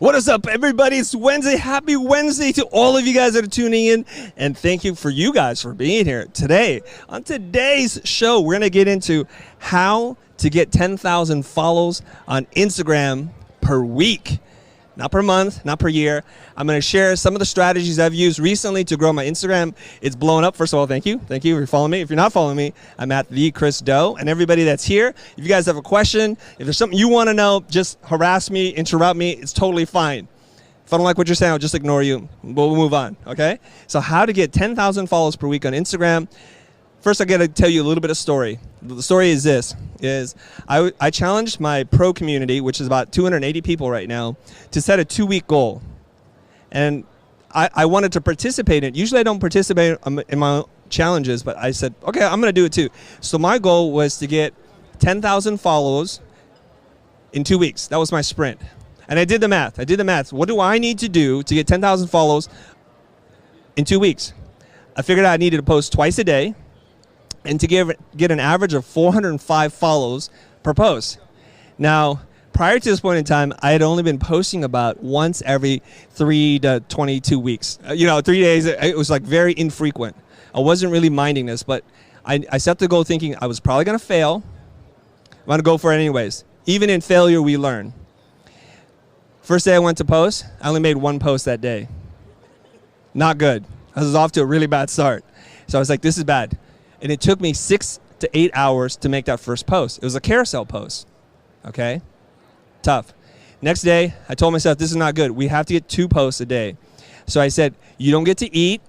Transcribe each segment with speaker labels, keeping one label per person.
Speaker 1: What is up, everybody? It's Wednesday. Happy Wednesday to all of you guys that are tuning in. And thank you for you guys for being here today. On today's show, we're going to get into how to get 10,000 follows on Instagram per week. Not per month, not per year. I'm going to share some of the strategies I've used recently to grow my Instagram. It's blown up. First of all, thank you. Thank you for following me. If you're not following me, I'm at the Chris Doe. And everybody that's here, if you guys have a question, if there's something you want to know, just harass me, interrupt me. It's totally fine. If I don't like what you're saying, I'll just ignore you. We'll move on, okay? So how to get 10,000 follows per week on Instagram. First, I got to tell you a little bit of story. The story is this, I challenged my pro community, which is about 280 people right now, to set a 2-week goal. And I wanted to participate in it. Usually I don't participate in my challenges, but I said, okay, I'm going to do it too. So my goal was to get 10,000 follows in 2 weeks. That was my sprint. And I did the math. What do I need to do to get 10,000 follows in 2 weeks? I figured out I needed to post twice a day, and to get an average of 405 follows per post. Now, prior to this point in time, I had only been posting about once every 3 to 22 weeks. 3 days, it was like very infrequent. I wasn't really minding this, but I set the goal thinking I was probably going to fail. I'm going to go for it anyways. Even in failure, we learn. First day I went to post, I only made 1 post that day. Not good. I was off to a really bad start. So I was like, this is bad. And it took me 6 to 8 hours to make that first post. It was a carousel post, okay? Tough. Next day, I told myself, this is not good. We have to get 2 posts a day. So I said, you don't get to eat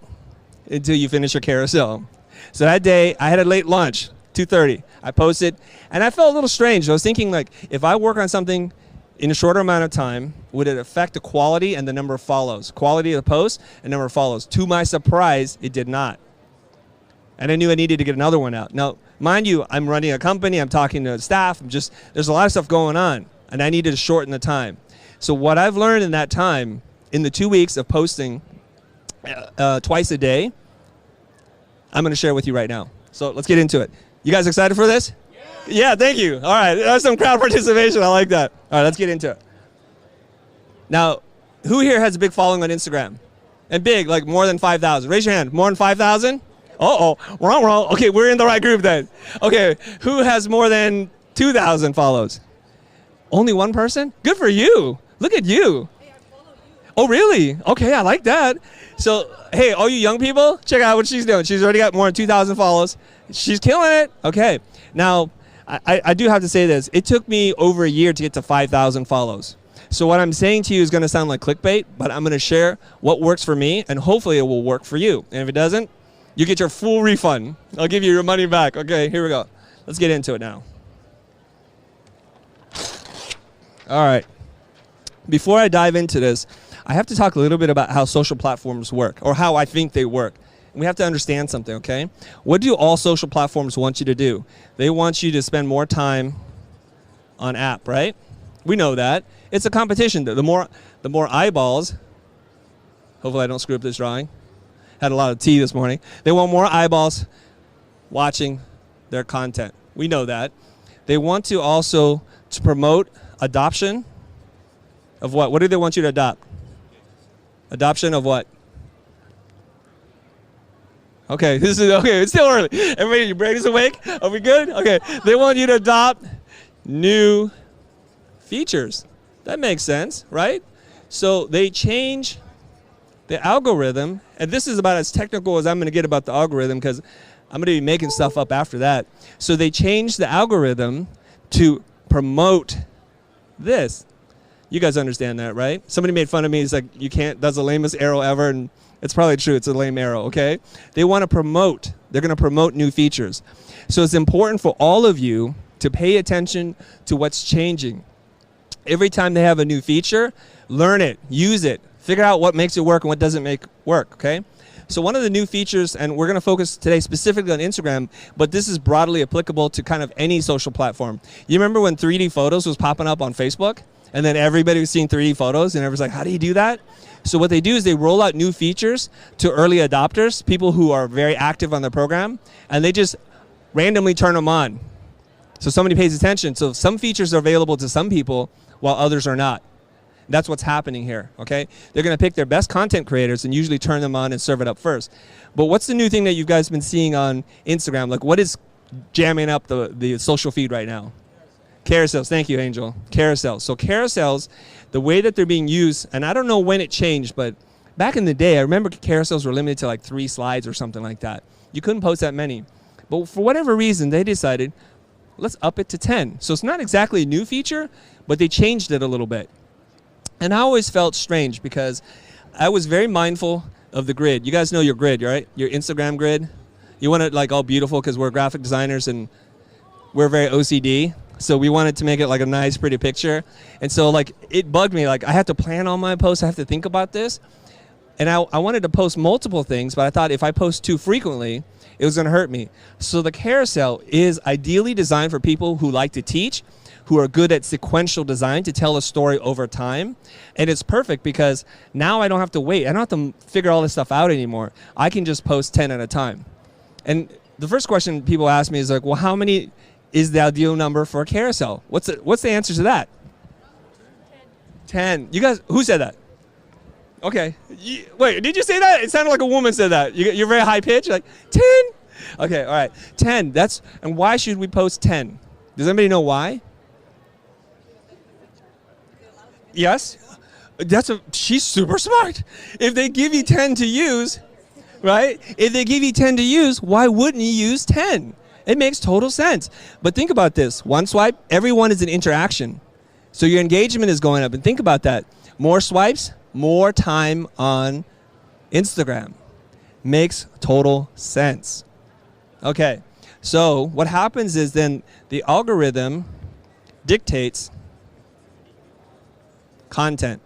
Speaker 1: until you finish your carousel. So that day, I had a late lunch, 2:30. I posted, and I felt a little strange. I was thinking, like, if I work on something in a shorter amount of time, would it affect the quality and the number of follows? Quality of the post and number of follows. To my surprise, it did not. And I knew I needed to get another one out. Now, mind you, I'm running a company, I'm talking to staff, there's a lot of stuff going on, and I needed to shorten the time. So what I've learned in that time, in the 2 weeks of posting twice a day, I'm going to share with you right now. So let's get into it. You guys excited for this? Yeah, thank you. All right, that's some crowd participation. I like that. All right, let's get into it. Now, who here has a big following on Instagram? And big, like more than 5,000. Raise your hand. More than 5,000? Uh-oh, wrong. Okay, we're in the right group then. Okay, who has more than 2,000 follows? Only one person? Good for you. Look at you.
Speaker 2: Hey, I follow you.
Speaker 1: Oh, really? Okay, I like that. So, hey, all you young people, check out what she's doing. She's already got more than 2,000 follows. She's killing it. Okay, now, I do have to say this. It took me over a year to get to 5,000 follows. So what I'm saying to you is going to sound like clickbait, but I'm going to share what works for me, and hopefully it will work for you. And if it doesn't, you get your full refund. I'll give you your money back. Okay, here we go. Let's get into it now. All right. Before I dive into this, I have to talk a little bit about how social platforms work, or how I think they work. And we have to understand something, okay? What do all social platforms want you to do? They want you to spend more time on app, right? We know that. It's a competition. The more eyeballs, hopefully I don't screw up this drawing. Had a lot of tea this morning. They want more eyeballs watching their content. We know that. They want to also promote adoption of what? What do they want you to adopt? Adoption of what? Okay, it's still early. Everybody, your brain is awake? Are we good? Okay, they want you to adopt new features. That makes sense, right? So they change the algorithm, and this is about as technical as I'm going to get about the algorithm because I'm going to be making stuff up after that. So they changed the algorithm to promote this. You guys understand that, right? Somebody made fun of me. He's like, you can't, that's the lamest arrow ever, and it's probably true. It's a lame arrow, okay? They want to promote. They're going to promote new features. So it's important for all of you to pay attention to what's changing. Every time they have a new feature, learn it, use it, figure out what makes it work and what doesn't make work, okay? So one of the new features, and we're going to focus today specifically on Instagram, but this is broadly applicable to kind of any social platform. You remember when 3D photos was popping up on Facebook? And then everybody was seeing 3D photos, and everyone's like, how do you do that? So what they do is they roll out new features to early adopters, people who are very active on the program, and they just randomly turn them on. So somebody pays attention. So some features are available to some people while others are not. That's what's happening here, okay? They're going to pick their best content creators and usually turn them on and serve it up first. But what's the new thing that you guys been seeing on Instagram? Like, what is jamming up the social feed right now? Carousels. Thank you, Angel. Carousels. So carousels, the way that they're being used, and I don't know when it changed, but back in the day, I remember carousels were limited to like 3 slides or something like that. You couldn't post that many. But for whatever reason, they decided, let's up it to 10. So it's not exactly a new feature, but they changed it a little bit. And I always felt strange because I was very mindful of the grid. You guys know your grid, right? Your Instagram grid. You want it like all beautiful because we're graphic designers and we're very OCD. So we wanted to make it like a nice, pretty picture. And so like it bugged me. Like I have to plan all my posts. I have to think about this. And I wanted to post multiple things, but I thought if I post too frequently, it was going to hurt me. So the carousel is ideally designed for people who like to teach, who are good at sequential design to tell a story over time. And it's perfect because now I don't have to wait. I don't have to figure all this stuff out anymore. I can just post 10 at a time. And the first question people ask me is like, well, how many is the ideal number for a carousel? What's the answer to that? 10. You guys, who said that? Okay. Wait, did you say that? It sounded like a woman said that. You're very high pitched, like 10? Okay, all right. 10. And why should we post 10? Does anybody know why? Yes? She's super smart. If they give you 10 to use, right? If they give you 10 to use, why wouldn't you use 10? It makes total sense. But think about this. One swipe, everyone is an interaction. So your engagement is going up. And think about that. More swipes, more time on Instagram. Makes total sense. Okay. So what happens is then the algorithm dictates content.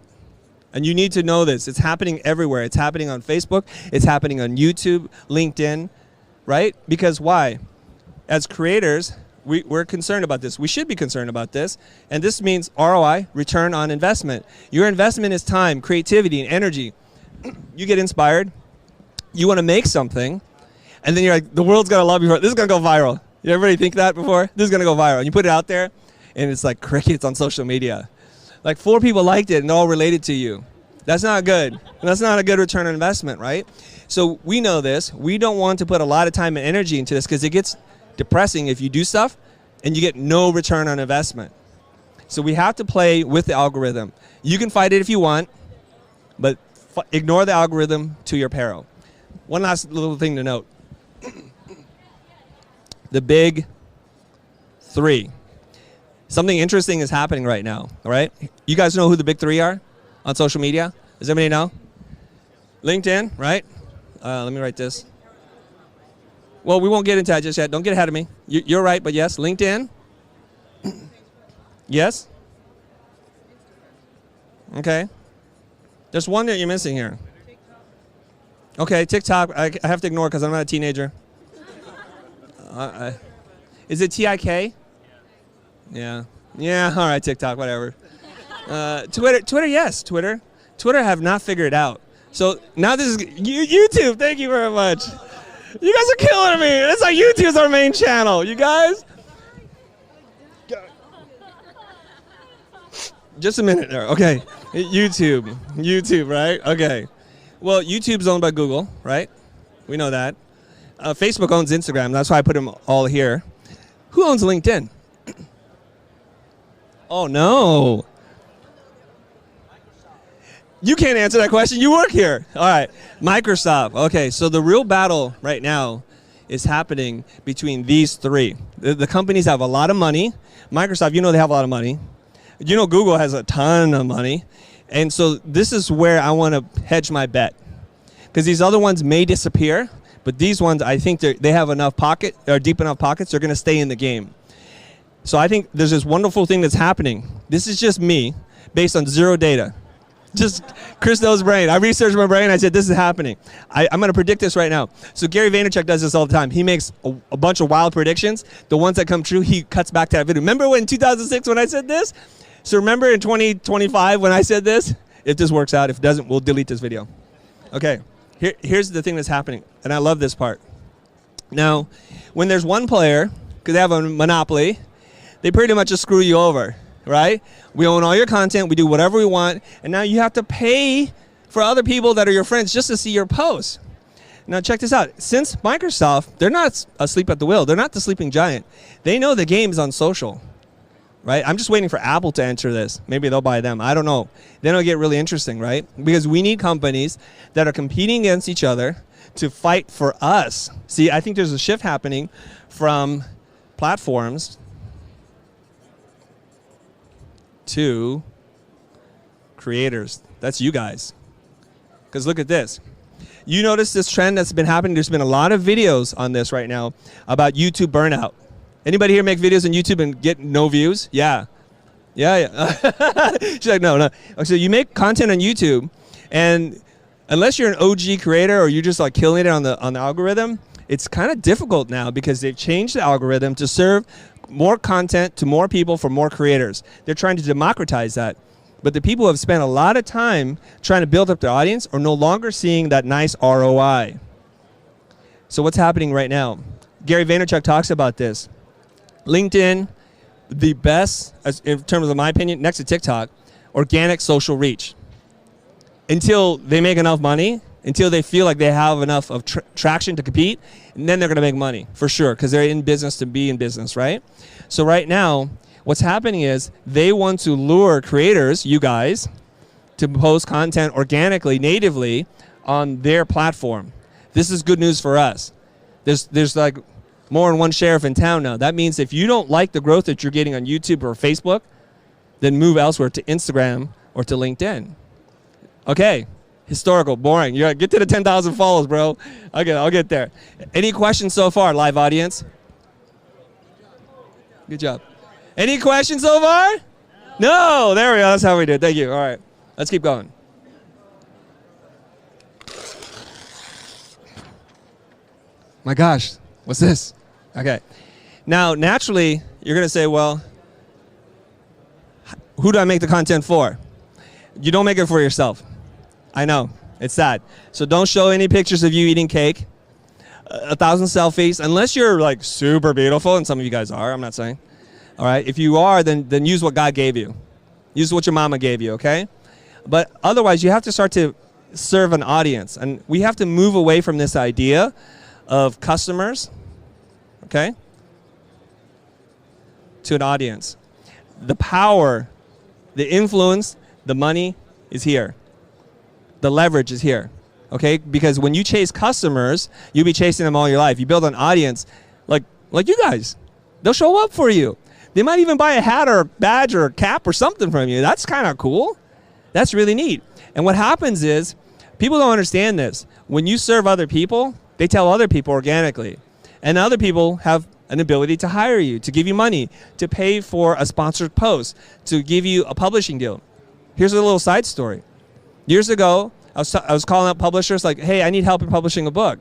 Speaker 1: And you need to know this. It's happening everywhere. It's happening on Facebook. It's happening on YouTube, LinkedIn, right? Because why? As creators, we're concerned about this. We should be concerned about this. And this means ROI, return on investment. Your investment is time, creativity, and energy. You get inspired. You want to make something. And then you're like, the world's going to love you for it. This is going to go viral. You everybody think that before? This is going to go viral. And you put it out there, and it's like crickets on social media. Like 4 people liked it, and they're all related to you. That's not good. That's not a good return on investment, right? So we know this. We don't want to put a lot of time and energy into this because it gets depressing if you do stuff and you get no return on investment. So we have to play with the algorithm. You can fight it if you want, but ignore the algorithm to your peril. One last little thing to note. The big 3. Something interesting is happening right now, all right? You guys know who the big 3 are on social media? Does anybody know? LinkedIn, right? Let me write this. Well, we won't get into that just yet. Don't get ahead of me. You're right, but yes, LinkedIn. Yes? Okay. There's one that you're missing here. Okay, TikTok, I have to ignore because I'm not a teenager. Is it TIK? Yeah. Yeah, all right, TikTok, whatever. Twitter, yes, Twitter. Twitter have not figured it out. So now this is YouTube. Thank you very much. You guys are killing me. It's like YouTube's our main channel. You guys? Just a minute there. Okay. YouTube, right? Okay. Well, YouTube's owned by Google, right? We know that. Facebook owns Instagram. That's why I put them all here. Who owns LinkedIn? Oh, no. You can't answer that question. You work here. All right. Microsoft. Okay, so the real battle right now is happening between these 3. The companies have a lot of money. Microsoft, you know they have a lot of money. You know Google has a ton of money. And so this is where I want to hedge my bet. Because these other ones may disappear, but these ones, I think they have enough pocket, or deep enough pockets, they're going to stay in the game. So I think there's this wonderful thing that's happening. This is just me, based on 0 data. Just Chris knows brain. I researched my brain. I said, this is happening. I'm going to predict this right now. So Gary Vaynerchuk does this all the time. He makes a bunch of wild predictions. The ones that come true, he cuts back to that video. Remember in 2006 when I said this? So remember in 2025 when I said this? If this works out. If it doesn't, we'll delete this video. Okay. Here's the thing that's happening. And I love this part. Now, when there's one player, because they have a monopoly, they pretty much just screw you over. right? We own all your content. We do whatever we want. And now you have to pay for other people that are your friends just to see your posts. Now check this out. Since Microsoft, they're not asleep at the wheel. They're not the sleeping giant. They know the game's on social, right? I'm just waiting for Apple to enter this. Maybe they'll buy them. I don't know. Then it'll get really interesting, right? Because we need companies that are competing against each other to fight for us. See, I think there's a shift happening from platforms to creators. That's you guys. Because look at this. You notice this trend that's been happening. There's been a lot of videos on this right now about YouTube burnout. Anybody here make videos on YouTube and get no views? Yeah. Yeah. She's like, no. So you make content on YouTube, and unless you're an OG creator or you're just like killing it on the algorithm, it's kind of difficult now because they've changed the algorithm to serve more content to more people for more creators. They're trying to democratize that. But the people who have spent a lot of time trying to build up their audience are no longer seeing that nice ROI. So what's happening right now? Gary Vaynerchuk talks about this. LinkedIn, the best, in terms of my opinion, next to TikTok, organic social reach. Until they make enough money, until they feel like they have enough of traction to compete, and then they're going to make money, for sure, because they're in business to be in business, right? So right now, what's happening is they want to lure creators, you guys, to post content organically, natively on their platform. This is good news for us. There's like more than one sheriff in town now. That means if you don't like the growth that you're getting on YouTube or Facebook, then move elsewhere to Instagram or to LinkedIn. Okay, historical, boring. You gotta get to the 10,000 follows, bro. Okay, I'll get there. Any questions so far, live audience? Good job. Any questions so far? No, there we go. That's how we do it. Thank you. All right, let's keep going. My gosh, what's this? Okay. Now, naturally, you're going to say, well, who do I make the content for? You don't make it for yourself. I know. It's sad. So don't show any pictures of you eating cake. 1,000 selfies, unless you're like super beautiful, and some of you guys are, I'm not saying. All right, if you are, then use what God gave you. Use what your mama gave you, okay? But otherwise, you have to start to serve an audience. And we have to move away from this idea of customers, okay, to an audience. The power, the influence, the money is here. The leverage is here, okay? Because when you chase customers, you'll be chasing them all your life. You build an audience like you guys. They'll show up for you. They might even buy a hat or a badge or a cap or something from you. That's kind of cool. That's really neat. And what happens is, people don't understand this. When you serve other people, they tell other people organically. And other people have an ability to hire you, to give you money, to pay for a sponsored post, to give you a publishing deal. Here's a little side story. Years ago, I was calling up publishers like, hey, I need help in publishing a book.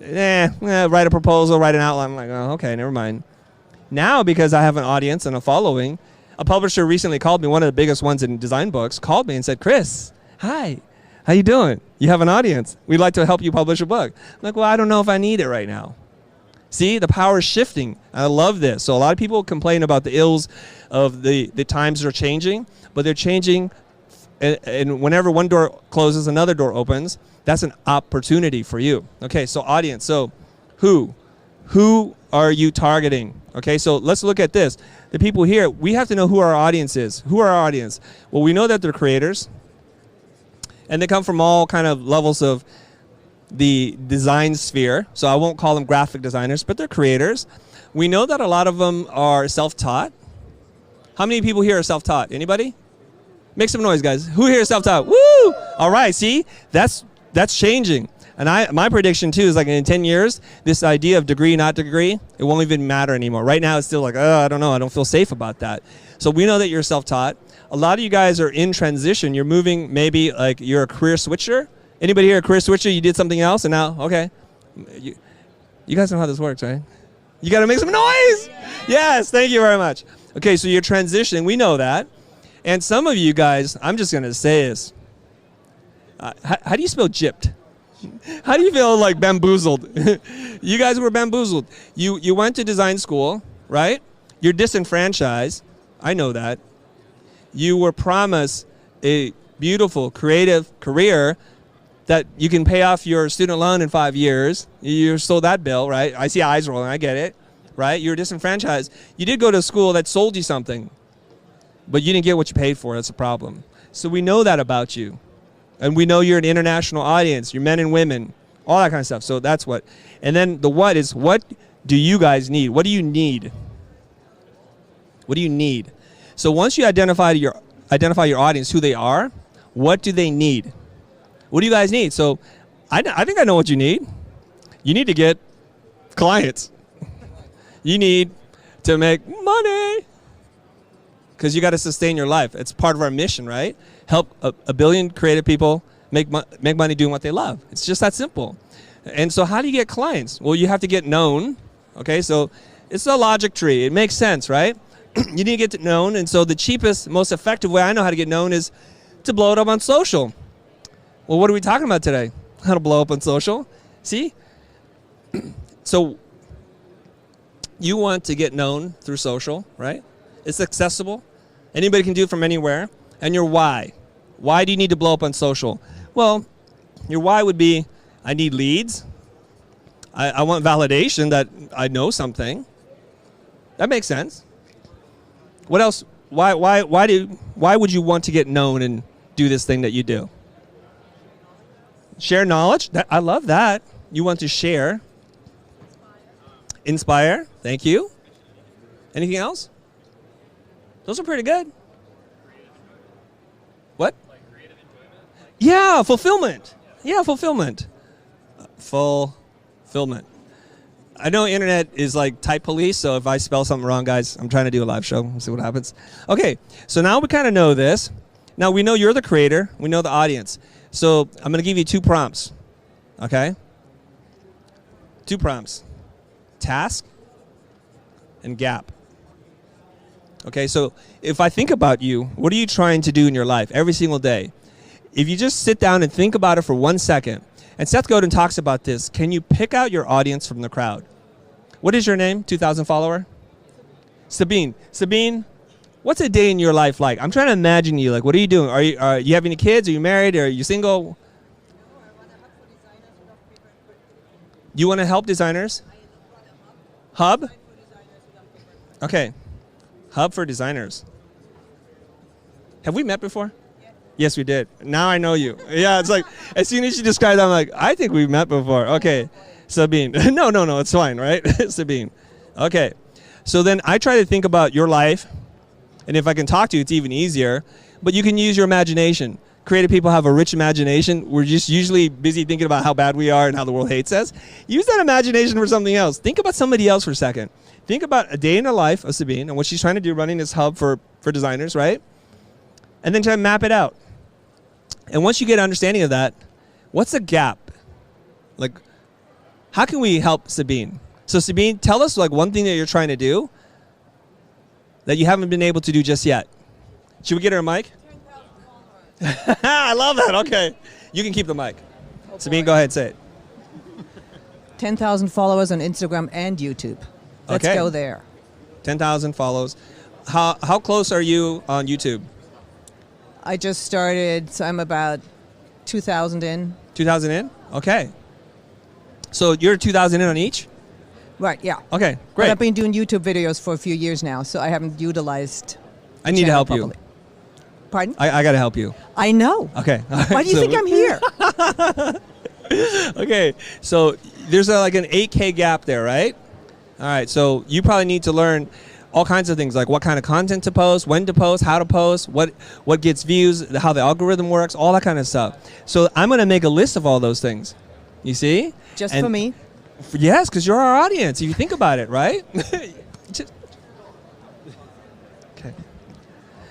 Speaker 1: Write a proposal, write an outline. I'm like, oh, okay, never mind. Now, because I have an audience and a following, a publisher recently called me, one of the biggest ones in design books, called me and said, Chris, hi, how you doing? You have an audience. We'd like to help you publish a book. I'm like, well, I don't know if I need it right now. See, the power is shifting. I love this. So a lot of people complain about the ills of the times are changing, but they're changing, and whenever one door closes, another door opens. That's an opportunity for you. Okay, so audience. So who are you targeting? Okay, so let's look at this. The people here, we have to know who our audience is. Who are our audience? Well, we know that they're creators, and they come from all kind of levels of the design sphere. So I won't call them graphic designers, but they're creators. We know that a lot of them are self-taught. How many people here are self-taught? Anybody? Make some noise, guys. Who here is self-taught? Woo! All right, see? That's changing. And my prediction, too, is like in 10 years, this idea of degree, not degree, it won't even matter anymore. Right now, it's still like, oh, I don't know. I don't feel safe about that. So we know that you're self-taught. A lot of you guys are in transition. You're moving, maybe like you're a career switcher. Anybody here a career switcher? You did something else, and now, okay. You guys know how this works, right? You got to make some noise. Yes, thank you very much. Okay, so you're transitioning. We know that. And some of you guys, I'm just going to say this. How do you spell gypped? How do you feel like bamboozled? You guys were bamboozled. You went to design school, right? You're disenfranchised. I know that. you were promised a beautiful, creative career that you can pay off your student loan in 5 years. You sold that bill, right? I see eyes rolling, I get it, right? You're disenfranchised. You did go to a school that sold you something, but you didn't get what you paid for. That's a problem. So we know that about you. And we know you're an international audience. You're men and women, all that kind of stuff. So that's what. And then the what is, what do you guys need? What do you need? What do you need? So once you identify your audience, who they are, what do they need? What do you guys need? So I think I know what you need. You need to get clients. You need to make money because you got to sustain your life. It's part of our mission, right? Help a billion creative people make money doing what they love. It's just that simple. And so how do you get clients? Well, you have to get known. Okay, so it's a logic tree. It makes sense, right? You need to get known. And so the cheapest, most effective way I know how to get known is to blow it up on social. Well, what are we talking about today? How to blow up on social. See? So you want to get known through social, right? It's accessible. Anybody can do it from anywhere. And your why. Why do you need to blow up on social? Well, your why would be, I need leads. I want validation that I know something. That makes sense. What else? Why would you want to get known and do this thing that you do? Share knowledge. I love that. You want to share. Inspire. Thank you. Anything else? Those are pretty good. What? Yeah, fulfillment. Yeah, fulfillment. Fulfillment. I know internet is like type police, so if I spell something wrong, guys, I'm trying to do a live show. We'll see what happens. Okay, so now we kind of know this. Now we know you're the creator. We know the audience. So I'm going to give you 2 prompts, okay? 2 prompts, task and gap. Okay, so if I think about you, what are you trying to do in your life every single day? If you just sit down and think about it for 1 second, and Seth Godin talks about this, can you pick out your audience from the crowd? What is your name, 2,000 follower? Sabine. Sabine, what's a day in your life like? I'm trying to imagine you. Like, what are you doing? Are you have any kids? Are you married? Are you single? You want to help designers? Hub? Okay. Hub for designers. Have we met before? Yes, we did. Now I know you. Yeah, it's like, as soon as you described that, I'm like, I think we've met before. Okay, Sabine. No, it's fine, right? Sabine. Okay. So then I try to think about your life, and if I can talk to you, it's even easier. But you can use your imagination. Creative people have a rich imagination. We're just usually busy thinking about how bad we are and how the world hates us. Use that imagination for something else. Think about somebody else for a second. Think about a day in the life of Sabine and what she's trying to do running this hub for designers, right? And then try to map it out. And once you get an understanding of that, what's the gap? Like, how can we help Sabine? So Sabine, tell us like one thing that you're trying to do that you haven't been able to do just yet. Should we get her a mic? 10,000 followers. I love that. Okay. You can keep the mic. Oh, Sabine, go ahead, say it.
Speaker 2: 10,000 followers on Instagram and YouTube. Let's go there.
Speaker 1: 10,000 follows. How close are you on YouTube?
Speaker 2: I just started, so I'm about 2,000 in.
Speaker 1: 2,000 in? Okay. So you're 2,000 in on each?
Speaker 2: Right, yeah.
Speaker 1: Okay, great.
Speaker 2: But I've been doing YouTube videos for a few years now, so I haven't utilized
Speaker 1: I need to help you.
Speaker 2: Pardon?
Speaker 1: I got to help you.
Speaker 2: I know.
Speaker 1: Okay.
Speaker 2: Why do you think I'm here?
Speaker 1: Okay, so there's like an 8K gap there, right? All right, so you probably need to learn all kinds of things, like what kind of content to post, when to post, how to post, what gets views, how the algorithm works, all that kind of stuff. So I'm going to make a list of all those things. You see?
Speaker 2: Just for me?
Speaker 1: Yes, because you're our audience, if you think about it, right?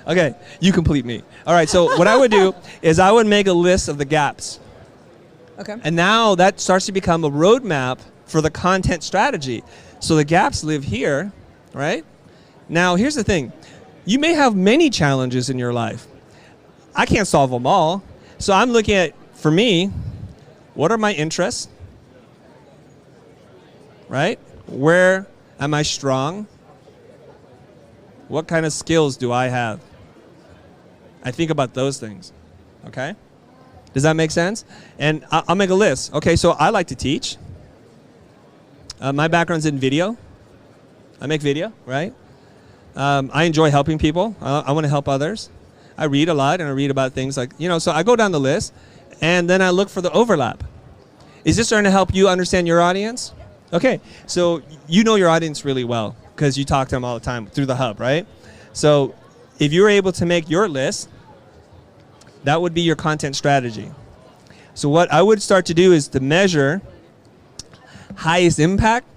Speaker 1: Okay, you complete me. All right, so what I would do is I would make a list of the gaps.
Speaker 2: Okay.
Speaker 1: And now that starts to become a roadmap for the content strategy. So the gaps live here, right? Now, here's the thing. You may have many challenges in your life. I can't solve them all. So I'm looking at, for me, what are my interests? Right? Where am I strong? What kind of skills do I have? I think about those things, okay? Does that make sense? And I'll make a list. Okay, so I like to teach. My background's in video. I make video, right? I enjoy helping people. I want to help others. I read a lot, and I read about things like, you know, so I go down the list, and then I look for the overlap. Is this starting to help you understand your audience? Okay, so you know your audience really well because you talk to them all the time through the hub, right? So if you're able to make your list, that would be your content strategy. So what I would start to do is to measure highest impact,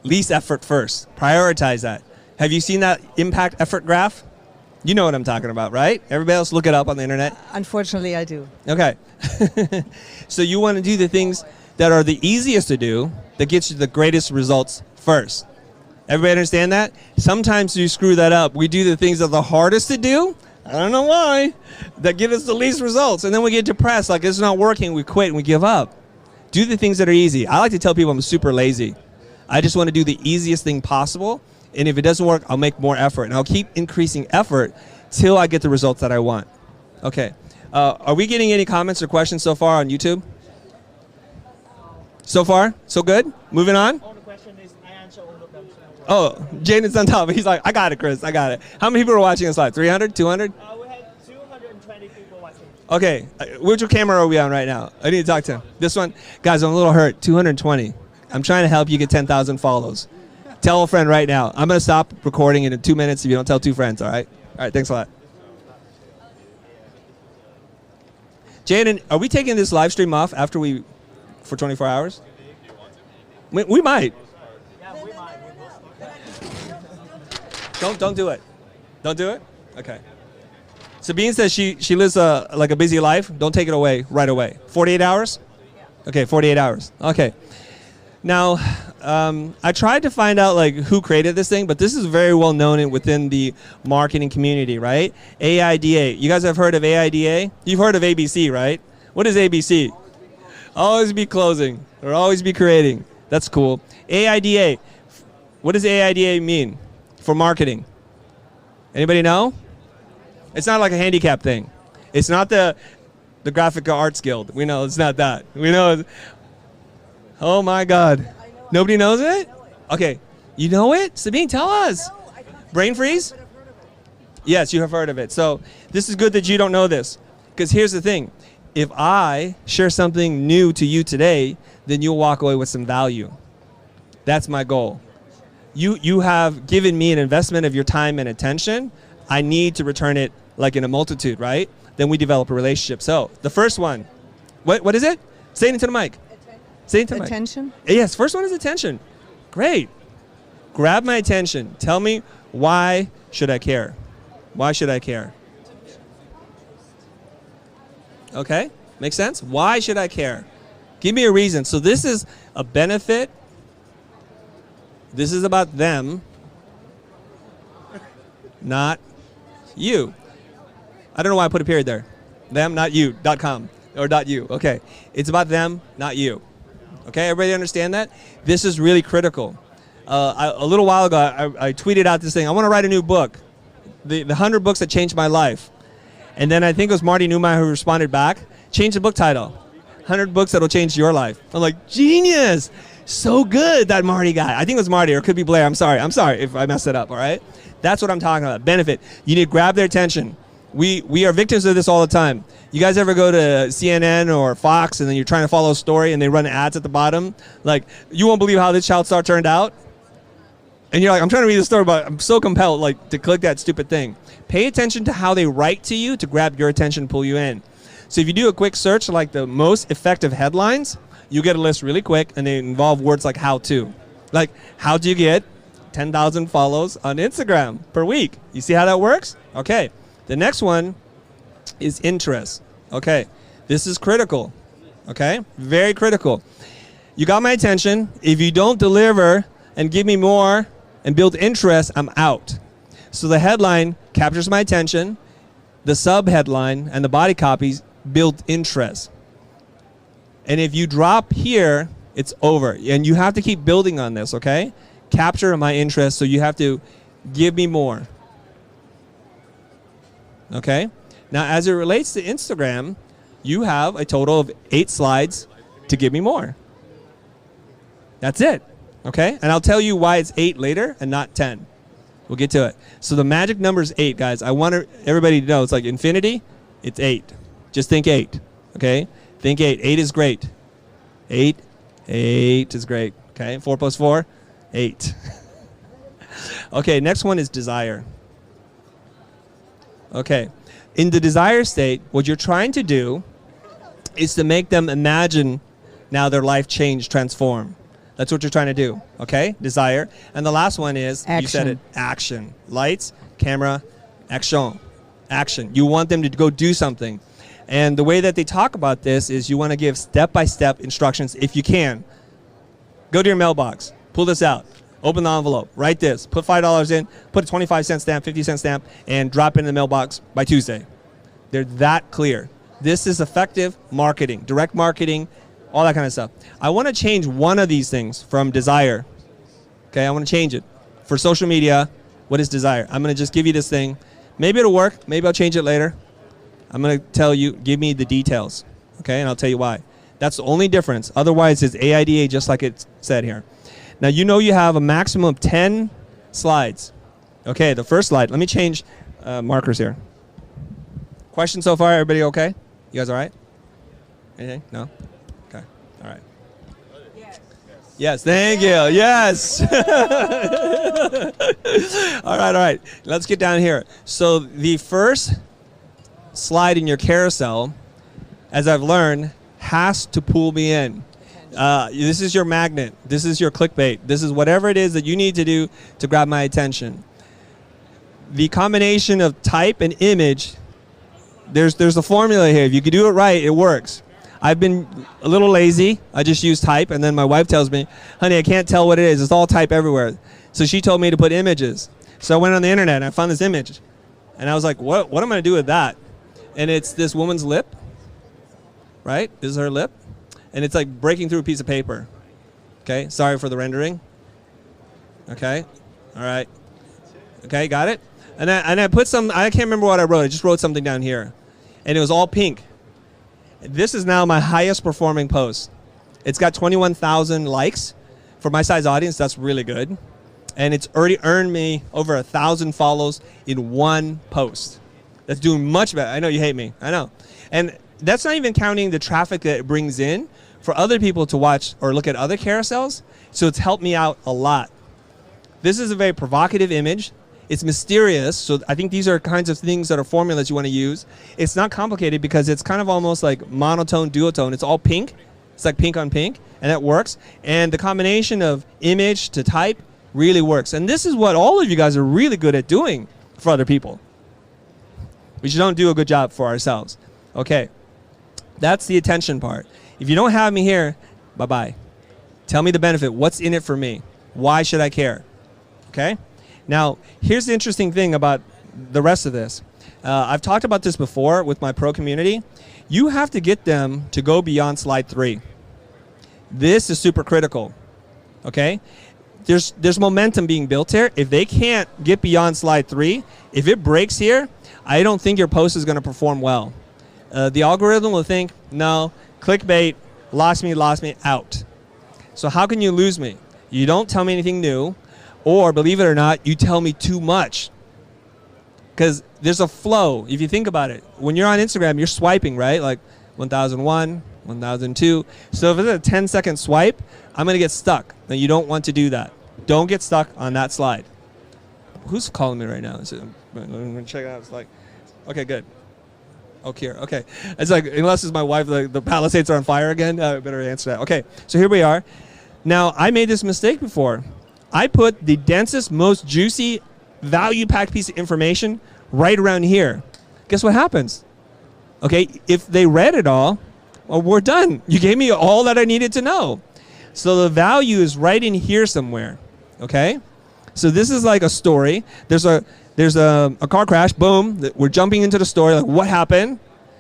Speaker 1: least effort first. Prioritize that. Have you seen that impact effort graph? You know what I'm talking about, right? Everybody else look it up on the internet.
Speaker 2: Unfortunately, I do.
Speaker 1: Okay. So you want to do the things that are the easiest to do that gets you the greatest results first. Everybody understand that? Sometimes you screw that up. We do the things that are the hardest to do. I don't know why. That give us the least results. And then we get depressed. Like, it's not working. We quit and we give up. Do the things that are easy. I like to tell people I'm super lazy. I just want to do the easiest thing possible. And if it doesn't work, I'll make more effort. And I'll keep increasing effort till I get the results that I want. Okay. Are we getting any comments or questions so far on YouTube? So far? So good? Moving on?
Speaker 3: All the question is, I answer all of them.
Speaker 1: Oh, Jaden's on top. He's like, I got it, Chris. I got it. How many people are watching us live? 300? 200?
Speaker 3: We had 220 people watching.
Speaker 1: Okay. Which camera are we on right now? I need to talk to him. This one? Guys, I'm a little hurt. 220. I'm trying to help you get 10,000 follows. Tell a friend right now. I'm going to stop recording in 2 minutes if you don't tell 2 friends, all right? All right, thanks a lot. Jaden, are we taking this live stream off after for 24 hours? We might.
Speaker 3: Yeah, we might.
Speaker 1: Don't do it. Don't do it? Okay. Sabine says she lives like a busy life. Don't take it away right away. 48 hours? Okay, 48 hours. Okay. Now, I tried to find out like who created this thing, but this is very well known within the marketing community, right? AIDA. You guys have heard of AIDA? You've heard of ABC, right? What is ABC? Always be closing or always be creating. That's cool. AIDA. What does AIDA mean for marketing? Anybody know? It's not like a handicap thing. It's not the Graphic Arts Guild. We know it's not that. We know. Oh my God. Nobody knows it? Okay. You know it? Sabine, tell us. Brain freeze? Yes, you have heard of it. So this is good that you don't know this. Because here's the thing. If I share something new to you today, then you'll walk away with some value. That's my goal. You have given me an investment of your time and attention. I need to return it like in a multitude, right? Then we develop a relationship. So the first one, what is it? Say it into the mic. Say it to
Speaker 2: Attention?
Speaker 1: Yes, first one is attention. Great. Grab my attention. Tell me, why should I care? Why should I care? Okay, makes sense? Why should I care? Give me a reason. So this is a benefit. This is about them, not you. I don't know why I put a period there. Them, not you, .com or .u. Okay, it's about them, not you. Okay, everybody understand that? This is really critical. A little while ago, I tweeted out this thing. I want to write a new book, the 100 books that changed my life. And then I think it was Marty Neumeyer who responded back, change the book title, 100 books that will change your life. I'm like, genius, so good, that Marty guy. I think it was Marty, or it could be Blair. I'm sorry if I messed it up, all right? That's what I'm talking about, benefit. You need to grab their attention. We are victims of this all the time. You guys ever go to CNN or Fox and then you're trying to follow a story and they run ads at the bottom? Like, you won't believe how this child star turned out. And you're like, I'm trying to read the story, but I'm so compelled like to click that stupid thing. Pay attention to how they write to you to grab your attention and pull you in. So if you do a quick search like the most effective headlines, you get a list really quick and they involve words like how to. Like, how do you get 10,000 follows on Instagram per week? You see how that works? Okay. The next one is interest. Okay. This is critical. Okay. Very critical. You got my attention. If you don't deliver and give me more and build interest, I'm out. So the headline captures my attention. The sub-headline and the body copies build interest. And if you drop here, it's over. And you have to keep building on this, okay? Capture my interest, so you have to give me more. Okay? Now, as it relates to Instagram, you have a total of 8 slides to give me more. That's it, okay? And I'll tell you why it's 8 later and not 10. We'll get to it. So the magic number is 8, guys. I want everybody to know it's like infinity, it's 8. Just think 8, okay? Think 8. 8 is great. 8 is great, okay? 4 plus 4, 8. Okay, next one is desire. Okay, in the desire state, what you're trying to do is to make them imagine now their life change, transform. That's what you're trying to do, okay? Desire. And the last one is,
Speaker 2: action.
Speaker 1: You said it, action. Lights, camera, action. Action. You want them to go do something. And the way that they talk about this is you want to give step-by-step instructions if you can. Go to your mailbox, pull this out, open the envelope, write this, put $5 in, put a 25-cent stamp, 50-cent stamp, and drop it in the mailbox by Tuesday. They're that clear. This is effective marketing, direct marketing, all that kind of stuff. I want to change one of these things from desire. Okay, I want to change it. For social media, what is desire? I'm going to just give you this thing. Maybe it'll work. Maybe I'll change it later. I'm going to tell you, give me the details. Okay, and I'll tell you why. That's the only difference. Otherwise, it's AIDA just like it said here. Now, you know you have a maximum of 10 slides. Okay, the first slide. Let me change markers here. Question so far? Everybody okay? You guys all right? Anything? No? Okay. All right.
Speaker 2: Yes.
Speaker 1: Yes, thank you. Yes. All right. Let's get down here. So the first slide in your carousel, as I've learned, has to pull me in. This is your magnet. This is your clickbait. This is whatever it is that you need to do to grab my attention. The combination of type and image, there's a formula here. If you can do it right, it works. I've been a little lazy. I just use type, and then my wife tells me, honey, I can't tell what it is. It's all type everywhere. So she told me to put images. So I went on the internet, and I found this image. And I was like, what am I going to do with that? And it's this woman's lip, right? This is her lip. And it's like breaking through a piece of paper. Okay, sorry for the rendering. Okay, all right. Okay, got it? And I put some, I can't remember what I wrote. I just wrote something down here. And it was all pink. This is now my highest performing post. It's got 21,000 likes. For my size audience, that's really good. And it's already earned me over 1,000 follows in one post. That's doing much better. I know you hate me. I know. And that's not even counting the traffic that it brings in for other people to watch or look at other carousels. So it's helped me out a lot. This is a very provocative image. It's mysterious, so I think these are kinds of things that are formulas you want to use. It's not complicated because it's kind of almost like monotone, duotone. It's all pink. It's like pink on pink, and that works. And the combination of image to type really works. And this is what all of you guys are really good at doing for other people. We just don't do a good job for ourselves. Okay, that's the attention part. If you don't have me here, bye-bye. Tell me the benefit. What's in it for me? Why should I care? Okay? Now, here's the interesting thing about the rest of this. I've talked about this before with my pro community. You have to get them to go beyond slide 3. This is super critical, okay? There's momentum being built here. If they can't get beyond slide 3, if it breaks here, I don't think your post is going to perform well. The algorithm will think, no, clickbait, lost me, out. So how can you lose me? You don't tell me anything new. Or, believe it or not, you tell me too much. Because there's a flow. If you think about it, when you're on Instagram, you're swiping, right? Like 1001, 1002. So if it's a 10-second swipe, I'm going to get stuck. Now, you don't want to do that. Don't get stuck on that slide. Who's calling me right now? I'm going to check it out. It's like, okay, good. Okay, okay. It's like, unless it's my wife, the Palisades are on fire again, I better answer that. Okay, so here we are. Now, I made this mistake before. I put the densest, most juicy, value-packed piece of information right around here. Guess what happens? Okay, if they read it all, well, we're done. You gave me all that I needed to know. So the value is right in here somewhere, okay? So this is like a story. There's a car crash, boom, we're jumping into the story, like what happened?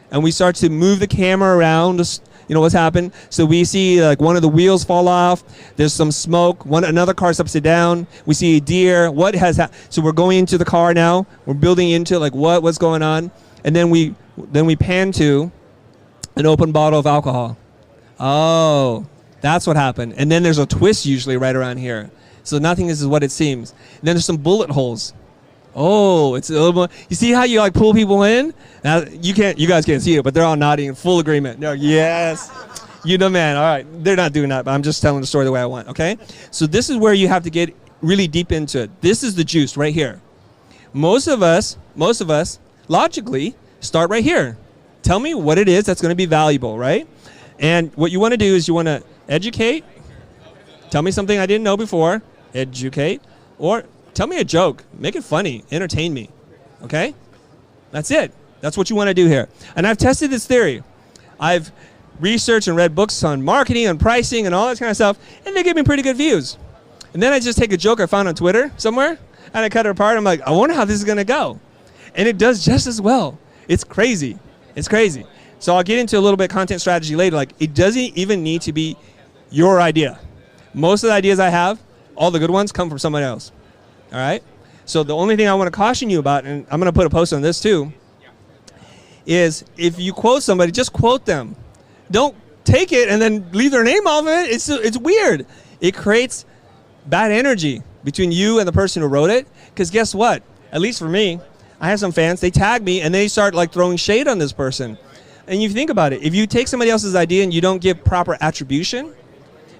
Speaker 1: And we start to move the camera around, you know what's happened. So we see like one of the wheels fall off. There's some smoke. Another car's upside down. We see a deer. What has happened? So we're going into the car now. We're building into like what's going on. and then we pan to an open bottle of alcohol. Oh, that's what happened. And then there's a twist usually right around here. So nothing is what it seems. And then there's some bullet holes. Oh, it's a little more. You see how you like pull people in? Now, you guys can't see it, but they're all nodding in full agreement. They're like, yes, you the man. All right, they're not doing that, but I'm just telling the story the way I want. Okay, so this is where you have to get really deep into it. This is the juice right here. Most of us, logically start right here. Tell me what it is that's going to be valuable, right? And what you want to do is you want to educate. Tell me something I didn't know before. Educate, or tell me a joke. Make it funny. Entertain me. Okay? That's it. That's what you want to do here. And I've tested this theory. I've researched and read books on marketing and pricing and all that kind of stuff, and they give me pretty good views. And then I just take a joke I found on Twitter somewhere, and I cut it apart. I'm like, I wonder how this is going to go. And it does just as well. It's crazy. It's crazy. So I'll get into a little bit of content strategy later. Like, it doesn't even need to be your idea. Most of the ideas I have, all the good ones, come from someone else. All right? So the only thing I want to caution you about, and I'm going to put a post on this too, is if you quote somebody, just quote them. Don't take it and then leave their name off of it. It's weird. It creates bad energy between you and the person who wrote it. Because guess what? At least for me, I have some fans. They tag me and they start like throwing shade on this person. And you think about it. If you take somebody else's idea and you don't give proper attribution,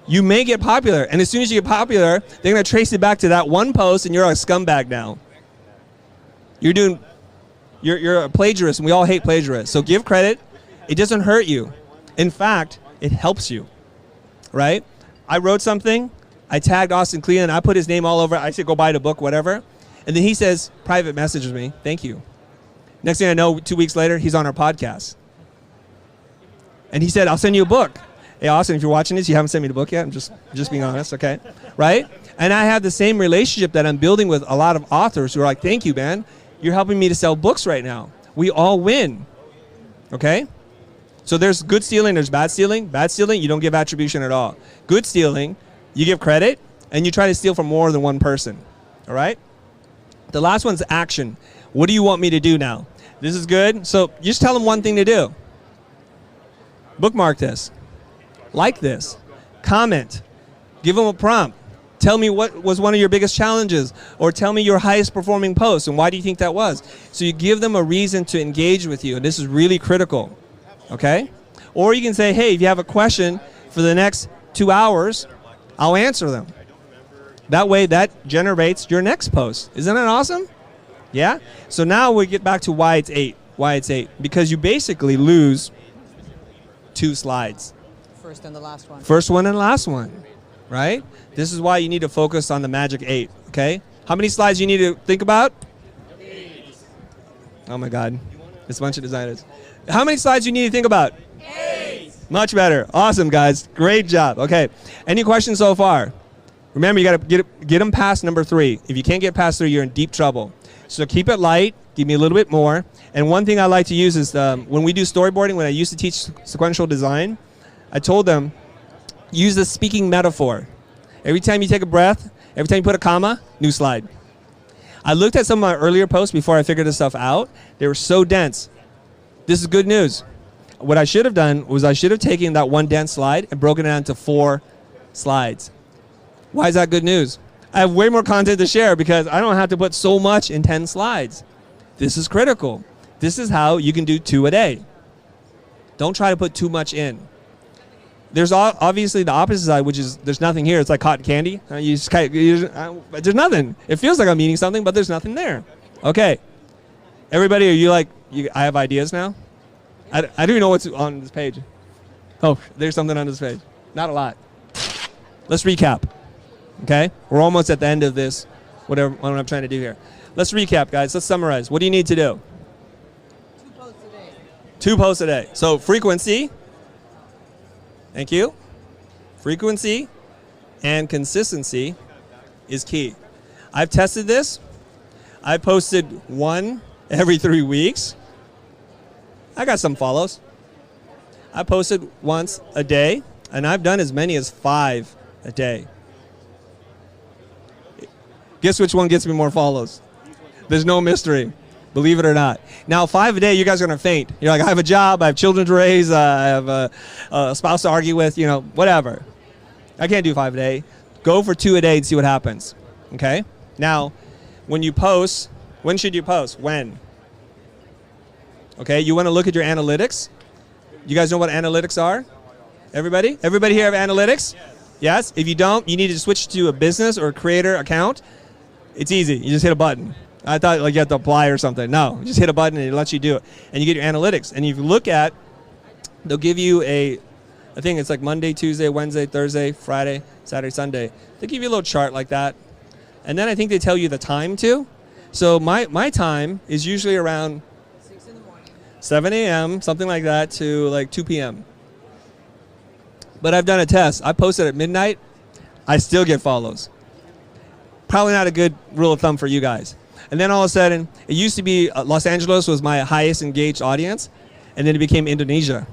Speaker 1: you may get popular. And as soon as you get popular, they're going to trace it back to that one post, and you're a scumbag now. You're a plagiarist, and we all hate plagiarists. So give credit. It doesn't hurt you. In fact, it helps you, right? I wrote something. I tagged Austin Kleon. I put his name all over. I said, go buy the book, whatever. And then he says, private messages me. Thank you. Next thing I know, 2 weeks later, he's on our podcast. And he said, I'll send you a book. Hey, Austin, if you're watching this, you haven't sent me the book yet. I'm just being honest, okay? Right? And I have the same relationship that I'm building with a lot of authors who are like, thank you, man. You're helping me to sell books right now. We all win, okay? So there's good stealing, there's bad stealing. Bad stealing, you don't give attribution at all. Good stealing, you give credit, and you try to steal from more than one person, all right? The last one's action. What do you want me to do now? This is good. So just tell them one thing to do. Bookmark this. Like this. Comment. Give them a prompt. Tell me what was one of your biggest challenges, or tell me your highest performing post and why do you think that was. So you give them a reason to engage with you, and this is really critical, okay? Or you can say, hey, if you have a question for the next 2 hours, I'll answer them. That way that generates your next post. Isn't that awesome? Yeah? So now we get back to why it's 8. Why it's 8. Because you basically lose 2 slides.
Speaker 2: First and the last one.
Speaker 1: First one and last one, right? This is why you need to focus on the magic 8, okay? How many slides you need to think about?
Speaker 3: 8.
Speaker 1: Oh my God, it's a bunch of designers. How many slides you need to think about?
Speaker 3: 8.
Speaker 1: Much better. Awesome, guys. Great job. Okay, any questions so far? Remember, you got to get them past number 3. If you can't get past 3, you're in deep trouble. So keep it light. Give me a little bit more. And one thing I like to use is when we do storyboarding, when I used to teach sequential design, I told them, use the speaking metaphor. Every time you take a breath, every time you put a comma, new slide. I looked at some of my earlier posts before I figured this stuff out. They were so dense. This is good news. What I should have done was I should have taken that one dense slide and broken it down into 4 slides. Why is that good news? I have way more content to share because I don't have to put so much in 10 slides. This is critical. This is how you can do 2 a day. Don't try to put too much in. There's obviously the opposite side, which is there's nothing here. It's like cotton candy. There's nothing. It feels like I'm eating something, but there's nothing there. Okay. Everybody, are you like, I have ideas now? I don't even know what's on this page. Oh, there's something on this page. Not a lot. Let's recap. Okay? We're almost at the end of this, what I'm trying to do here. Let's recap, guys. Let's summarize. What do you need to do?
Speaker 2: 2 posts a day.
Speaker 1: 2 posts a day. So frequency. Thank you. Frequency and consistency is key. I've tested this. I posted 1 every 3 weeks. I got some follows. I posted once a day, and I've done as many as 5 a day. Guess which one gets me more follows? There's no mystery. Believe it or not. Now, 5 a day, you guys are going to faint. You're like, I have a job, I have children to raise, I have a spouse to argue with, whatever. I can't do 5 a day. Go for 2 a day and see what happens. Okay? Now, when you post, when should you post? When? Okay, you want to look at your analytics. You guys know what analytics are? Everybody? Everybody here have analytics? Yes? If you don't, you need to switch to a business or a creator account. It's easy. You just hit a button. I thought like you have to apply or something. No, you just hit a button and it lets you do it. And you get your analytics. And if you look at, they'll give you I think it's like Monday, Tuesday, Wednesday, Thursday, Friday, Saturday, Sunday. They give you a little chart like that. And then I think they tell you the time too. So my time is usually around 7 a.m., something like that, to like 2 p.m. But I've done a test. I posted at midnight. I still get follows. Probably not a good rule of thumb for you guys. And then all of a sudden, it used to be Los Angeles was my highest engaged audience, and then it became Indonesia.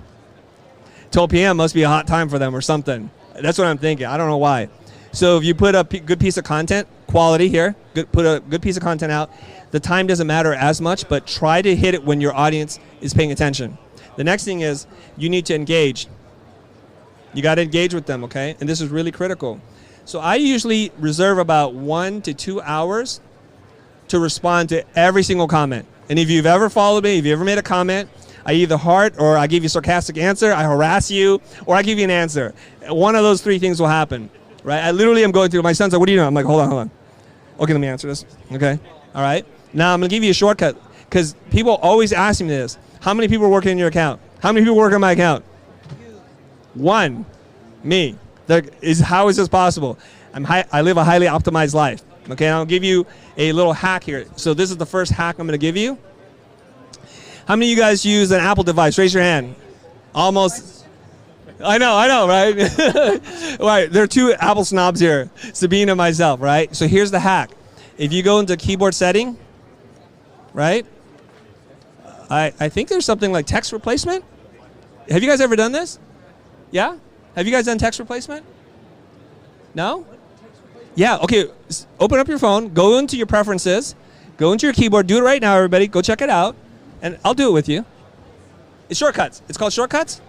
Speaker 1: 12 p.m. must be a hot time for them or something. That's what I'm thinking. I don't know why. So if you put a good piece of content, quality here, put a good piece of content out, the time doesn't matter as much, but try to hit it when your audience is paying attention. The next thing is you need to engage. You got to engage with them, okay? And this is really critical. So I usually reserve about 1 to 2 hours to respond to every single comment. And if you've ever followed me, if you ever made a comment, I either heart or I give you a sarcastic answer, I harass you, or I give you an answer. One of those 3 things will happen, right? I literally am going through, my son's like, what do you know? I'm like, hold on. Okay, let me answer this, okay? All right. Now I'm gonna give you a shortcut because people always ask me this. How many people are working in your account? How many people work on my account? 1, me. How is this possible? I live a highly optimized life. Okay, I'll give you a little hack here. So this is the first hack I'm going to give you. How many of you guys use an Apple device? Raise your hand. Almost. I know, right? Right, there are 2 Apple snobs here, Sabine and myself, right? So here's the hack. If you go into keyboard setting, right? I think there's something like text replacement. Have you guys ever done this? Yeah? Have you guys done text replacement? No? Yeah, okay. Open up your phone, go into your preferences, go into your keyboard, do it right now, everybody. Go check it out, and I'll do it with you. It's shortcuts. It's called shortcuts?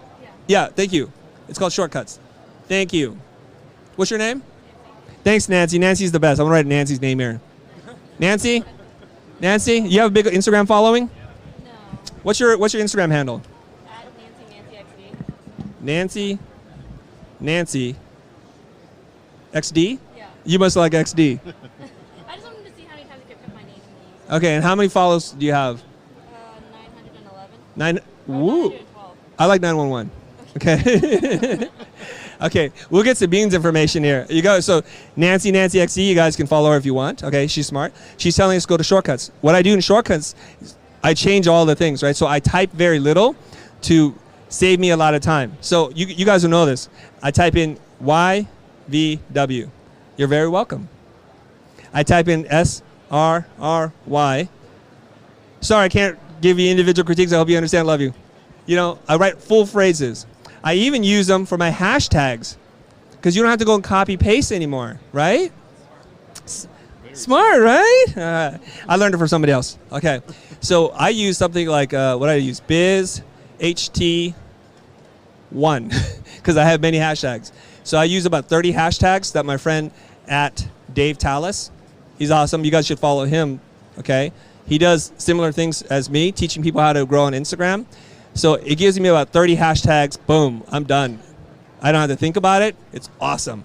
Speaker 1: Yeah, thank you. It's called shortcuts. Thank you. What's your name? Thanks, Nancy. Nancy's the best. I'm going to write Nancy's name here. Nancy? Nancy, you have a big Instagram following?
Speaker 4: No.
Speaker 1: What's your Instagram handle?
Speaker 4: @NancyXD.
Speaker 1: Nancy XD?
Speaker 4: Yeah.
Speaker 1: You must like XD.
Speaker 4: I just wanted to see how many times I could put my name in these.
Speaker 1: Okay, and how many follows do you have?
Speaker 4: 911.
Speaker 1: Woo.
Speaker 4: 912.
Speaker 1: I like 911. Okay. Okay, we'll get Sabine's information here. You go. So Nancy XD, you guys can follow her if you want. Okay, she's smart. She's telling us to go to shortcuts. What I do in shortcuts, I change all the things, right? So I type very little to save me a lot of time. So you guys will know this. I type in YVW. You're very welcome. I type in SRRY. Sorry, I can't give you individual critiques. I hope you understand. Love you. I write full phrases. I even use them for my hashtags because you don't have to go and copy paste anymore, right? Smart, right? I learned it from somebody else. Okay, so I use something like what I use, Biz HT1 because I have many hashtags. So I use about 30 hashtags that my friend at Dave Tallis, he's awesome. You guys should follow him. Okay, he does similar things as me, teaching people how to grow on Instagram. So it gives me about 30 hashtags. Boom, I'm done. I don't have to think about it. It's awesome.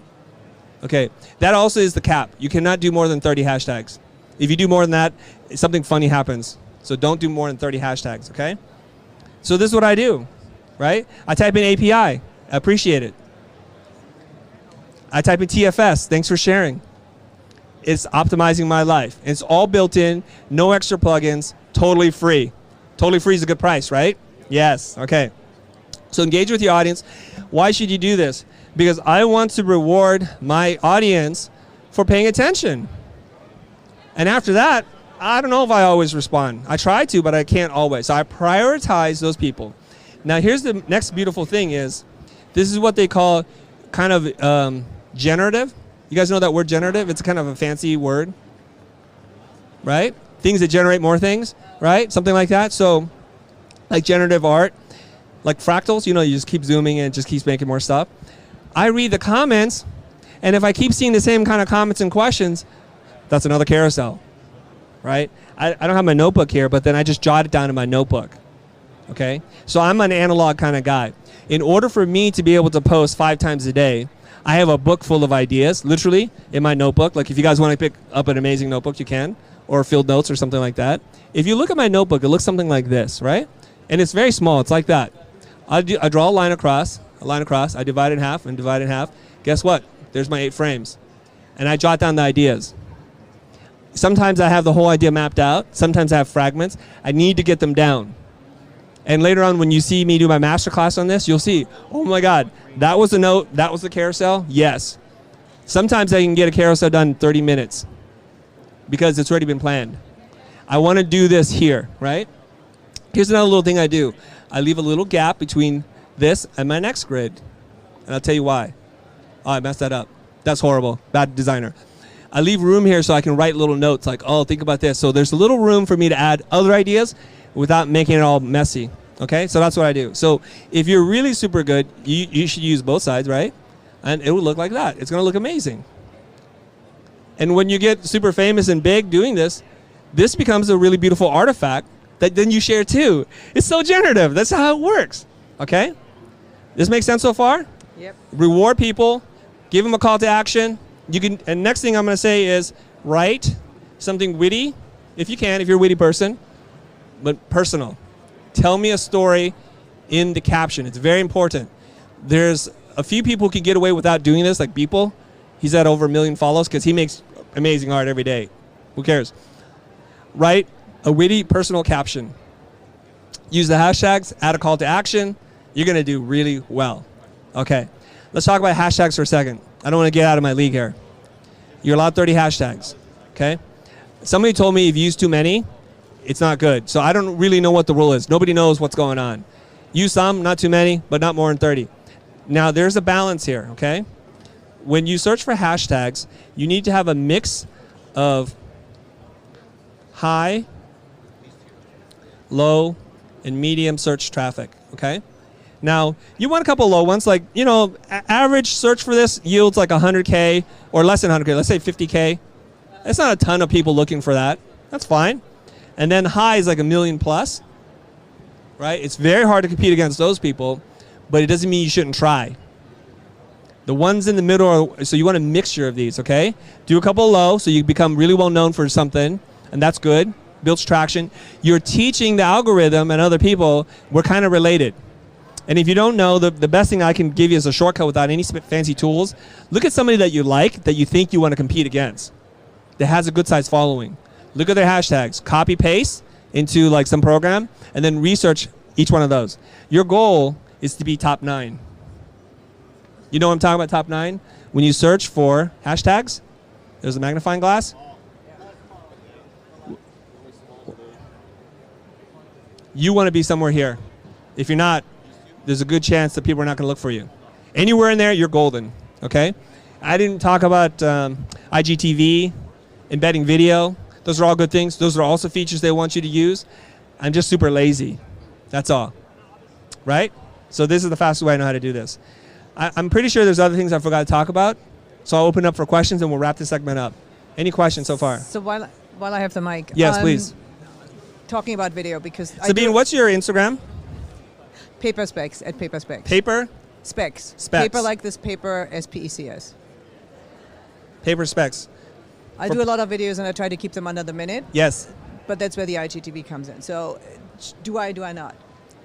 Speaker 1: Okay, that also is the cap. You cannot do more than 30 hashtags. If you do more than that, something funny happens. So don't do more than 30 hashtags, okay? So this is what I do, right? I type in API. I appreciate it. I type in TFS. Thanks for sharing. It's optimizing my life. It's all built in, no extra plugins, totally free. Totally free is a good price, right? Yes, okay. So engage with your audience. Why should you do this? Because I want to reward my audience for paying attention. And after that, I don't know if I always respond. I try to, but I can't always. So I prioritize those people. Now here's the next beautiful thing is, this is what they call kind of generative. You guys know that word generative? It's kind of a fancy word, right? things that generate more things, right? Something like that. So like generative art, like fractals, you just keep zooming and it just keeps making more stuff. I read the comments, and if I keep seeing the same kind of comments and questions, that's another carousel, right? I don't have my notebook here, but then I just jot it down in my notebook, okay? So I'm an analog kind of guy. In order for me to be able to post 5 times a day, I have a book full of ideas, literally, in my notebook. Like if you guys want to pick up an amazing notebook, you can, or field notes or something like that. If you look at my notebook, it looks something like this, right? And it's very small. It's like that. I draw a line across, I divide it in half and divide it in half. Guess what? There's my 8 frames. And I jot down the ideas. Sometimes I have the whole idea mapped out. Sometimes I have fragments. I need to get them down. And later on, when you see me do my masterclass on this, you'll see, oh my God, that was the note, that was the carousel? Yes. Sometimes I can get a carousel done in 30 minutes because it's already been planned. I want to do this here, right? Here's another little thing I do. I leave a little gap between this and my next grid. And I'll tell you why. Oh, I messed that up. That's horrible. Bad designer. I leave room here so I can write little notes like, oh, think about this. So there's a little room for me to add other ideas without making it all messy. Okay, so that's what I do. So if you're really super good, you should use both sides, right? And it will look like that. It's going to look amazing. And when you get super famous and big doing this, this becomes a really beautiful artifact that then you share too. It's so generative. That's how it works. Okay? This makes sense so far?
Speaker 2: Yep.
Speaker 1: Reward people. Give them a call to action. You can. And next thing I'm going to say is write something witty, if you can, if you're a witty person, but personal. Tell me a story in the caption. It's very important. There's a few people who can get away without doing this, like Beeple. He's at over 1 million follows because he makes amazing art every day. Who cares? Write a witty personal caption. Use the hashtags, add a call to action. You're going to do really well. Okay. Let's talk about hashtags for a second. I don't want to get out of my league here. You're allowed 30 hashtags. Okay? Somebody told me if you use too many, it's not good. So I don't really know what the rule is. Nobody knows what's going on. Use some, not too many, but not more than 30. Now, there's a balance here, okay? When you search for hashtags, you need to have a mix of high, low, and medium search traffic, okay? Now, you want a couple low ones, like, average search for this yields like 100K or less than 100K, let's say 50K. It's not a ton of people looking for that. That's fine. And then high is like 1 million plus, right? It's very hard to compete against those people, but it doesn't mean you shouldn't try. The ones in the middle so you want a mixture of these, okay? Do a couple low so you become really well known for something, and that's good. Builds traction. You're teaching the algorithm and other people we're kind of related. And if you don't know, the best thing I can give you is a shortcut without any fancy tools. Look at somebody that you like, that you think you want to compete against, that has a good size following. Look at their hashtags. Copy paste into like some program, and then research each one of those. Your goal is to be top 9. You know what I'm talking about, top 9? When you search for hashtags, there's a magnifying glass. You want to be somewhere here. If you're not, there's a good chance that people are not going to look for you. Anywhere in there, you're golden, okay? I didn't talk about IGTV, embedding video. Those are all good things. Those are also features they want you to use. I'm just super lazy. That's all, right? So this is the fastest way I know how to do this. I'm pretty sure there's other things I forgot to talk about, so I'll open up for questions and we'll wrap this segment up. Any questions so far?
Speaker 2: So while I have the mic.
Speaker 1: Yes, please.
Speaker 2: Talking about video because
Speaker 1: Sabine, what's your Instagram?
Speaker 2: Paper Specs at Paper Specs.
Speaker 1: Paper?
Speaker 2: Specs.
Speaker 1: Specs.
Speaker 2: Paper like this paper, SPECS.
Speaker 1: Paper Specs.
Speaker 2: I do a lot of videos and I try to keep them under the minute.
Speaker 1: Yes.
Speaker 2: But that's where the IGTV comes in. So do I not?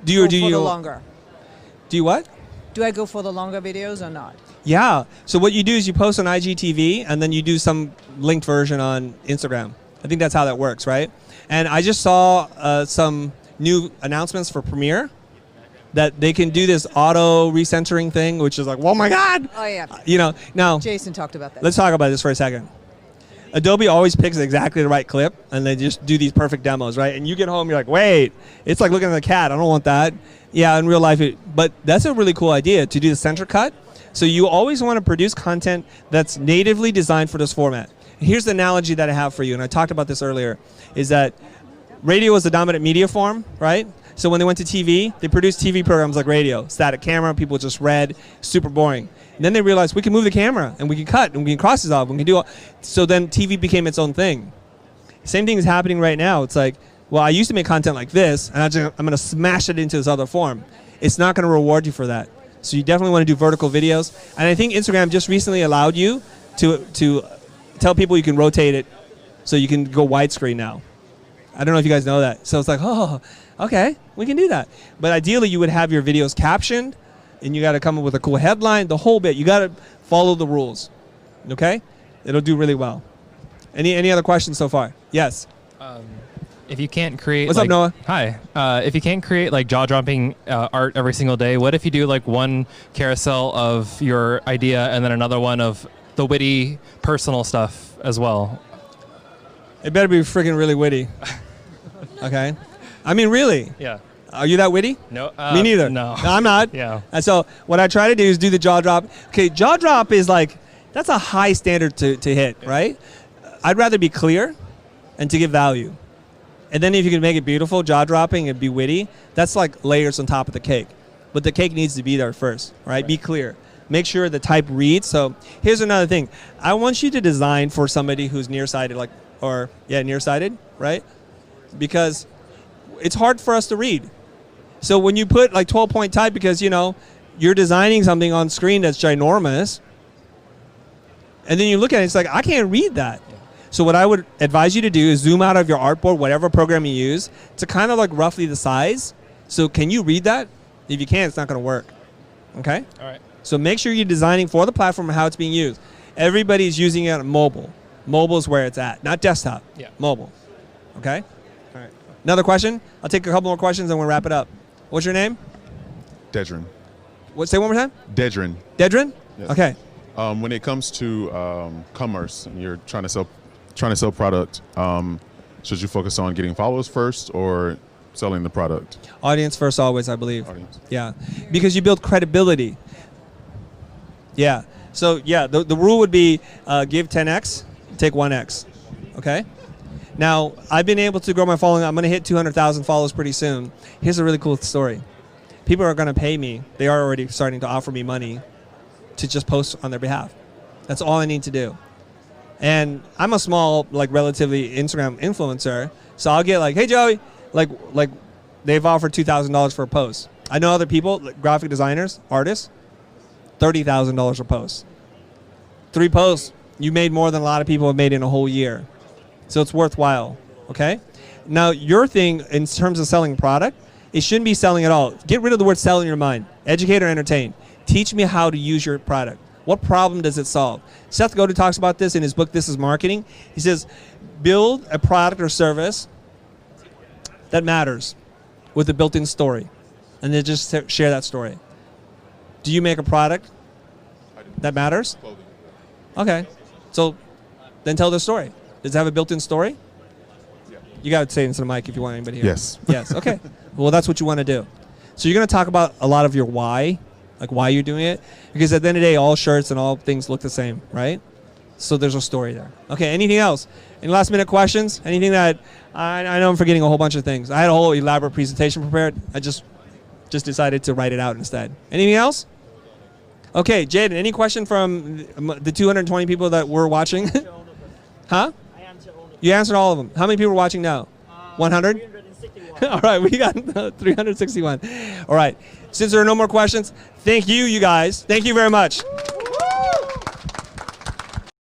Speaker 1: Do you?
Speaker 2: Go for the longer?
Speaker 1: Do you what?
Speaker 2: Do I go for the longer videos or not?
Speaker 1: Yeah. So what you do is you post on IGTV and then you do some linked version on Instagram. I think that's how that works, right? And I just saw some new announcements for Premiere that they can do this auto recentering thing, which is like, oh my God!
Speaker 2: Oh yeah.
Speaker 1: Now
Speaker 2: Jason talked about that.
Speaker 1: Let's talk about this for a second. Adobe always picks exactly the right clip, and they just do these perfect demos, right? And you get home, you're like, wait, it's like looking at a cat. I don't want that. Yeah, in real life, but that's a really cool idea to do the center cut. So you always want to produce content that's natively designed for this format. Here's the analogy that I have for you, and I talked about this earlier, is that radio was the dominant media form, right? So when they went to TV, they produced TV programs like radio, static camera, people just read, super boring. And then they realized we can move the camera, and we can cut, and we can cross this off, and we can do all. So then TV became its own thing. Same thing is happening right now. It's like, well, I used to make content like this, and I'm going to smash it into this other form. It's not going to reward you for that. So you definitely want to do vertical videos. And I think Instagram just recently allowed you to tell people you can rotate it so you can go widescreen now. I don't know if you guys know that. So it's like, oh, okay, we can do that. But ideally, you would have your videos captioned, and you got to come up with a cool headline, the whole bit. You got to follow the rules, okay? It'll do really well. Any other questions so far? Yes.
Speaker 5: If you can't create,
Speaker 1: what's up, Noah?
Speaker 5: Hi. If you can't create like jaw-dropping art every single day, what if you do like one carousel of your idea and then another one of the witty personal stuff as well?
Speaker 1: It better be freaking really witty. Okay. I mean, really.
Speaker 5: Yeah.
Speaker 1: Are you that witty?
Speaker 5: No.
Speaker 1: Me neither.
Speaker 5: No.
Speaker 1: I'm not.
Speaker 5: Yeah.
Speaker 1: And so what I try to do is do the jaw drop. Okay, jaw drop is like, that's a high standard to hit, right? I'd rather be clear and to give value. And then if you can make it beautiful, jaw dropping and be witty, that's like layers on top of the cake. But the cake needs to be there first, right? Be clear. Make sure the type reads. So here's another thing. I want you to design for somebody who's nearsighted, nearsighted, right? Because it's hard for us to read. So when you put like 12-point type, because you're designing something on screen that's ginormous, and then you look at it, it's like, I can't read that. So what I would advise you to do is zoom out of your artboard, whatever program you use, to kind of like roughly the size. So can you read that? If you can't, it's not going to work. Okay?
Speaker 5: All right.
Speaker 1: So make sure you're designing for the platform and how it's being used. Everybody's using it on mobile. Mobile is where it's at, not desktop.
Speaker 5: Yeah.
Speaker 1: Mobile. Okay? All right. Another question? I'll take a couple more questions and we'll wrap it up. What's your name?
Speaker 6: Dedrin.
Speaker 1: What? Say one more time?
Speaker 6: Dedrin.
Speaker 1: Dedrin?
Speaker 6: Yes.
Speaker 1: Okay.
Speaker 6: When it comes to commerce and you're trying to sell product, should you focus on getting followers first or selling the product?
Speaker 1: Audience first always, I believe.
Speaker 6: Audience.
Speaker 1: Yeah. Because you build credibility. Yeah. So yeah, the rule would be give 10x, take 1x. Okay? Now, I've been able to grow my following. I'm going to hit 200,000 followers pretty soon. Here's a really cool story. People are going to pay me. They are already starting to offer me money to just post on their behalf. That's all I need to do. And I'm a small, like relatively Instagram influencer, so I'll get like, hey Joey, like they've offered $2,000 for a post. I know other people, like graphic designers, artists, $30,000 a post. 3 posts, you made more than a lot of people have made in a whole year. So it's worthwhile, okay? Now your thing in terms of selling product, it shouldn't be selling at all. Get rid of the word sell in your mind. Educate or entertain. Teach me how to use your product. What problem does it solve? Seth Godin talks about this in his book, This is Marketing. He says, build a product or service that matters with a built-in story. And then just share that story. Do you make a product that matters? Okay. So then tell the story. Does it have a built-in story? You got to say it into the mic if you want anybody here.
Speaker 6: Yes.
Speaker 1: Yes, okay. Well, that's what you want to do. So you're going to talk about a lot of your why, like why you're doing it, because at the end of the day, all shirts and all things look the same, right? So there's a story there. Okay, anything else? Any last minute questions? Anything that, I know I'm forgetting a whole bunch of things. I had a whole elaborate presentation prepared. I just decided to write it out instead. Anything else? Okay, Jaden, any question from the 220 people that were watching? Huh? You answered all of them. How many people are watching now? 100? 361. All right, we got 361. All right. Since there are no more questions, thank you guys. Thank you very much.